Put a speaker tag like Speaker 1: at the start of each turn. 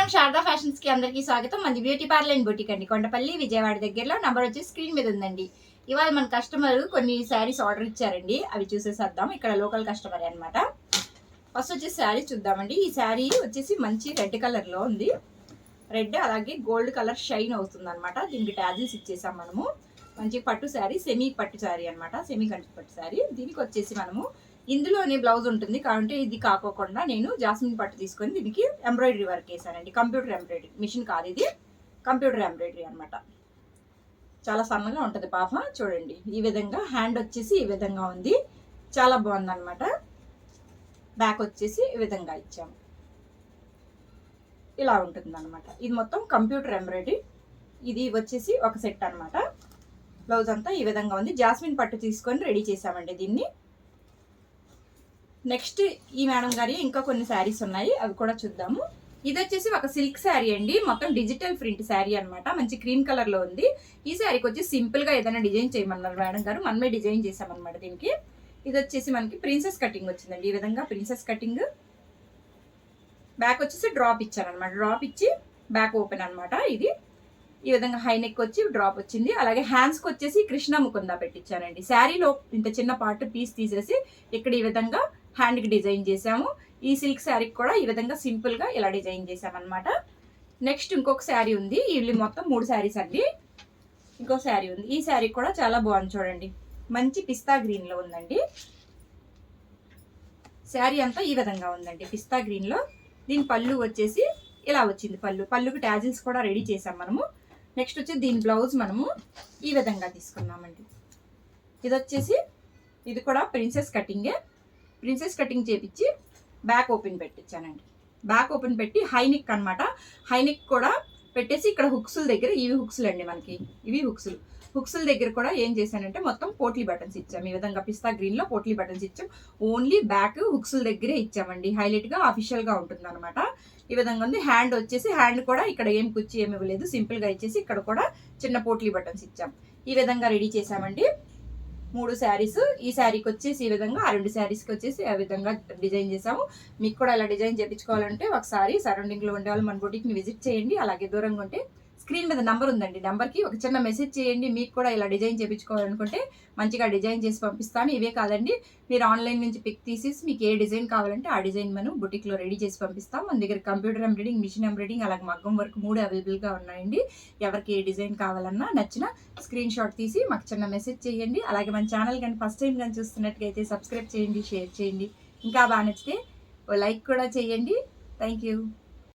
Speaker 1: నమస్కారం, శారదా ఫ్యాషన్స్ కి అందరికీ స్వాగతం. మంది బ్యూటీ పార్లర్ అండ్ బొటిక్ అండి, కొండపల్లి విజయవాడ దగ్గరలో. నంబర్ వచ్చి స్క్రీన్ మీద ఉందండి. ఇవాళ మన కస్టమర్ కొన్ని శారీస్ ఆర్డర్ ఇచ్చారండి, అవి చూసేసేద్దాం. ఇక్కడ లోకల్ కస్టమర్ అనమాట. ఫస్ట్ వచ్చేసి శారీ చూద్దామండి. ఈ శారీ వచ్చేసి మంచి రెడ్ కలర్ లో ఉంది. రెడ్ అలాగే గోల్డ్ కలర్ షైన్ అవుతుంది అనమాట. దీనికి టాజిల్స్ ఇచ్చేసాం మనము. మంచి పట్టు శారీ, సెమీ పట్టు శారీ అనమాట, సెమీ కంచి పట్టు శారీ. దీనికి వచ్చేసి మనము ఇందులోనే బ్లౌజ్ ఉంటుంది కాబట్టి ఇది కాకోకుండా నేను జాస్మిన్ పట్టు తీసుకొని దీనికి ఎంబ్రాయిడరీ వర్క్ వేసానండి. కంప్యూటర్ ఎంబ్రాయిడరీ, మిషన్ కాదు ఇది, కంప్యూటర్ ఎంబ్రాయిడరీ అనమాట. చాలా సన్నగా ఉంటుంది పాప. చూడండి ఈ విధంగా హ్యాండ్ వచ్చేసి ఈ విధంగా ఉంది, చాలా బాగుంది అనమాట. బ్యాక్ వచ్చేసి ఈ విధంగా ఇచ్చాము, ఇలా ఉంటుంది అనమాట. ఇది మొత్తం కంప్యూటర్ ఎంబ్రాయిడరీ. ఇది వచ్చేసి ఒక సెట్ అనమాట. బ్లౌజ్ అంతా ఈ విధంగా ఉంది. జాస్మిన్ పట్టు తీసుకొని రెడీ చేసామండి దీన్ని. నెక్స్ట్ ఈ మేడం గారి ఇంకా కొన్ని శారీస్ ఉన్నాయి, అవి కూడా చూద్దాము. ఇది వచ్చేసి ఒక సిల్క్ శారీ అండి, మొత్తం డిజిటల్ ప్రింట్ శారీ అనమాట. మంచి క్రీమ్ కలర్ లో ఉంది. ఈ శారీకి వచ్చి సింపుల్ గా ఏదైనా డిజైన్ చేయమన్నారు మేడం గారు, మనమే డిజైన్ చేసామన్నమాట దీనికి. ఇది వచ్చేసి మనకి ప్రిన్సెస్ కటింగ్ వచ్చిందండి, ఈ విధంగా ప్రిన్సెస్ కటింగ్. బ్యాక్ వచ్చేసి డ్రాప్ ఇచ్చారనమాట, డ్రాప్ ఇచ్చి బ్యాక్ ఓపెన్ అనమాట. ఇది ఈ విధంగా హై నెక్ వచ్చి డ్రాప్ వచ్చింది. అలాగే హ్యాండ్స్కి వచ్చేసి కృష్ణ ముకుందా పెట్టించానండి. శారీలో ఇంత చిన్న పార్ట్ పీస్ తీసేసి ఇక్కడ ఈ విధంగా హ్యాండ్కి డిజైన్ చేసాము. ఈ సిల్క్ శారీకి కూడా ఈ విధంగా సింపుల్గా ఇలా డిజైన్ చేసామన్నమాట. నెక్స్ట్ ఇంకొక శారీ ఉంది, ఇవి మొత్తం 3 శారీస్ అండి. ఇంకో శారీ ఉంది, ఈ శారీ కూడా చాలా బాగుంది చూడండి, మంచి పిస్తా గ్రీన్లో ఉందండి. శారీ అంతా ఈ విధంగా ఉందండి, పిస్తా గ్రీన్లో. దీని పళ్ళు వచ్చేసి ఇలా వచ్చింది. పళ్ళుకి టాజిల్స్ కూడా రెడీ చేసాం మనము. నెక్స్ట్ వచ్చి దీని బ్లౌజ్ మనము ఈ విధంగా తీసుకున్నామండి. ఇది వచ్చేసి ఇది కూడా ప్రిన్సెస్ కటింగే. ప్రిన్సెస్ కటింగ్ చేపించి బ్యాక్ ఓపెన్ పెట్టించానండి. బ్యాక్ ఓపెన్ పెట్టి హై నెక్ అనమాట. హై నెక్ కూడా పెట్టేసి ఇక్కడ హుక్సుల దగ్గర, ఇవి హుక్సులు అండి మనకి, ఇవి హుక్సుల దగ్గర కూడా ఏం చేశానంటే మొత్తం పోట్లీ బటన్స్ ఇచ్చాము. ఈ విధంగా పిస్తా గ్రీన్లో పోట్లీ బటన్స్ ఇచ్చాం. ఓన్లీ బ్యాక్ హుక్సుల దగ్గరే ఇచ్చామండి, హైలైట్గా అఫీషియల్గా ఉంటుంది అనమాట. ఈ విధంగా ఉంది. హ్యాండ్ వచ్చేసి హ్యాండ్ కూడా ఇక్కడ ఏం కుచ్చి ఏమి ఇవ్వలేదు, సింపుల్గా ఇచ్చేసి ఇక్కడ కూడా చిన్న పోట్లీ బటన్స్ ఇచ్చాం. ఈ విధంగా రెడీ చేసామండి 3 శారీస్. ఈ శారీకి వచ్చేసి ఈ విధంగా, ఆ 2 శారీస్కి వచ్చేసి ఆ విధంగా డిజైన్ చేసాము. మీకు కూడా ఇలా డిజైన్ చేయించుకోవాలంటే ఒకసారి సరౌండింగ్లో ఉండే వాళ్ళు మన బొటిక్ని విజిట్ చేయండి. అలాగే దూరంగా ఉంటే స్క్రీన్ మీద నెంబర్ ఉందండి, నెంబర్కి ఒక చిన్న మెసేజ్ చేయండి. మీకు కూడా ఇలా డిజైన్ చేయించుకోవాలనుకుంటే మంచిగా డిజైన్ చేసి పంపిస్తాను. ఇవే కాదండి, మీరు ఆన్లైన్ నుంచి పిక్ తీసేసి మీకు ఏ డిజైన్ కావాలంటే ఆ డిజైన్ మనం బొటిక్లో రెడీ చేసి పంపిస్తాం. మన దగ్గర కంప్యూటర్ ఎంబ్రాయిడింగ్, మిషన్ ఎంబ్రాయిడింగ్, అలాగే మగ్గం వర్క్ 3 అవైలబుల్గా ఉన్నాయండి. ఎవరికి ఏ డిజైన్ కావాలన్నా నచ్చిన స్క్రీన్ షాట్ తీసి మాకు చిన్న మెసేజ్ చేయండి. అలాగే మన ఛానల్ కానీ ఫస్ట్ టైం కానీ చూస్తున్నట్టుగైతే సబ్స్క్రైబ్ చేయండి, షేర్ చేయండి. ఇంకా బాగా నచ్చితే లైక్ కూడా చేయండి. Thank you.